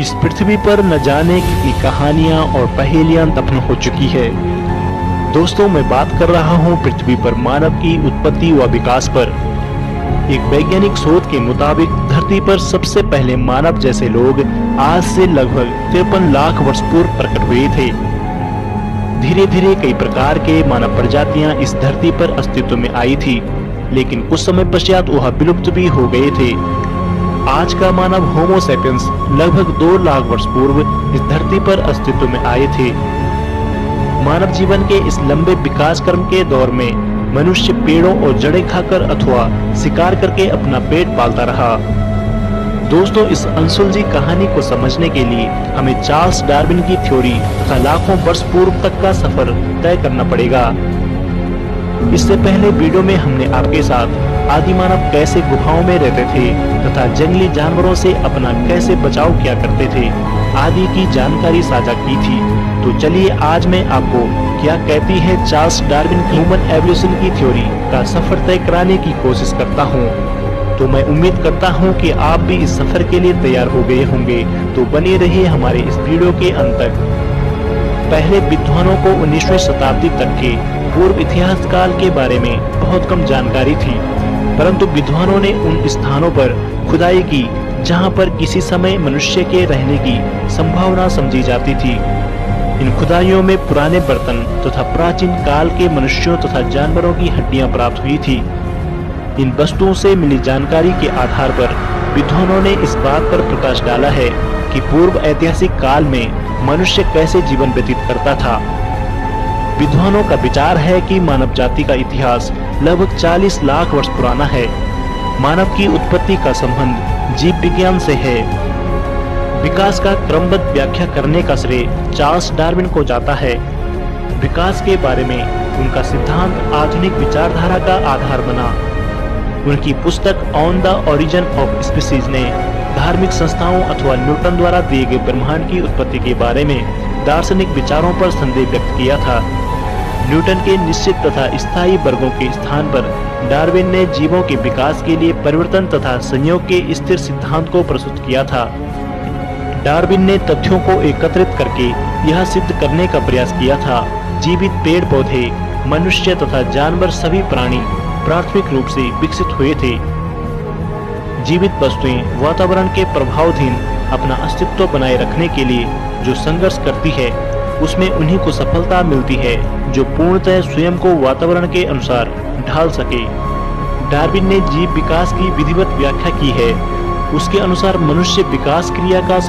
इस पृथ्वी पर न जाने कितनी कहानियां और पहेलियां दफन हो चुकी है। दोस्तों, मैं बात कर रहा हूं पृथ्वी पर मानव की उत्पत्ति व विकास पर। एक वैज्ञानिक शोध के मुताबिक धरती पर सबसे पहले मानव जैसे लोग आज से लगभग 53 लाख वर्ष पूर्व प्रकट हुए थे। धीरे धीरे कई प्रकार के मानव प्रजातियां इस धरती पर अस्तित्व में आई थी, लेकिन कुछ समय पश्चात वह विलुप्त भी हो गए थे। आज का मानव होमो सैपियंस लगभग 2 लाख वर्ष पूर्व इस धरती पर अस्तित्व में आए थे। मानव जीवन के इस लंबे विकास क्रम के दौर में मनुष्य पेड़ों और जड़ें खाकर अथवा शिकार करके अपना पेट पालता रहा। दोस्तों, इस अनसुलझी कहानी को समझने के लिए हमें चार्ल्स डार्विन की थ्योरी तथा लाखों वर्ष पूर्व तक का सफर तय करना पड़ेगा। इससे पहले वीडियो में हमने आपके साथ आदि मानव कैसे गुफाओं में रहते थे तथा जंगली जानवरों से अपना कैसे बचाव किया करते थे आदि की जानकारी साझा की थी। तो चलिए आज मैं आपको क्या कहती है चार्ल्स डार्विन की ह्यूमन एवोल्यूशन की थ्योरी का सफर तय कराने की कोशिश करता हूँ। तो मैं उम्मीद करता हूँ कि आप भी इस सफर के लिए तैयार हो गए होंगे। तो बने रहिए हमारे इस वीडियो के अंत तक। पहले विद्वानों को 19वीं शताब्दी तक के पूर्व इतिहास काल के बारे में बहुत कम जानकारी थी, परंतु विद्वानों ने उन स्थानों पर खुदाई की जहां पर किसी समय मनुष्य के रहने की संभावना समझी जाती थी। इन खुदाइयों में पुराने बर्तन तथा प्राचीन काल के मनुष्यों तथा जानवरों की हड्डियां प्राप्त हुई थी। इन वस्तुओं से मिली जानकारी के आधार पर विद्वानों ने इस बात पर प्रकाश डाला है कि पूर्व ऐतिहासिक काल में मनुष्य कैसे जीवन व्यतीत करता था। विद्वानों का विचार है कि मानव जाति का इतिहास लगभग 40 लाख वर्ष पुराना है। मानव की उत्पत्ति का संबंध जीव विज्ञान से है। विकास का क्रमबद्ध व्याख्या करने का श्रेय चार्ल्स डार्विन को जाता है। विकास के बारे में उनका सिद्धांत आधुनिक विचारधारा का आधार बना। उनकी पुस्तक on the origin of species ने धार्मिक संस्थाओं अथवा न्यूटन द्वारा दिए गए ब्रह्मांड की उत्पत्ति के बारे में दार्शनिक विचारों पर संदेह व्यक्त किया था। न्यूटन के निश्चित तथा स्थायी वर्गों के स्थान पर डार्विन ने जीवों के विकास के लिए परिवर्तन तथा संयोग के स्थिर सिद्धांत को प्रस्तुत किया था। डार्विन ने तथ्यों को एकत्रित करके यह सिद्ध करने का प्रयास किया था जीवित पेड़ पौधे, मनुष्य तथा जानवर सभी प्राणी प्राथमिक रूप से विकसित हुए थे। जीवित वस्तुएं वातावरण के प्रभावाधीन अपना अस्तित्व बनाए रखने के लिए जो संघर्ष करती है, उसमें उन्हीं को सफलता मिलती है जो पूर्णतः स्वयं को वातावरण के अनुसार ढाल सके। डार्विन ने जीव विकास की विधिवत व्याख्या की है। उसके अनुसार मनुष्य विकास क्रिया का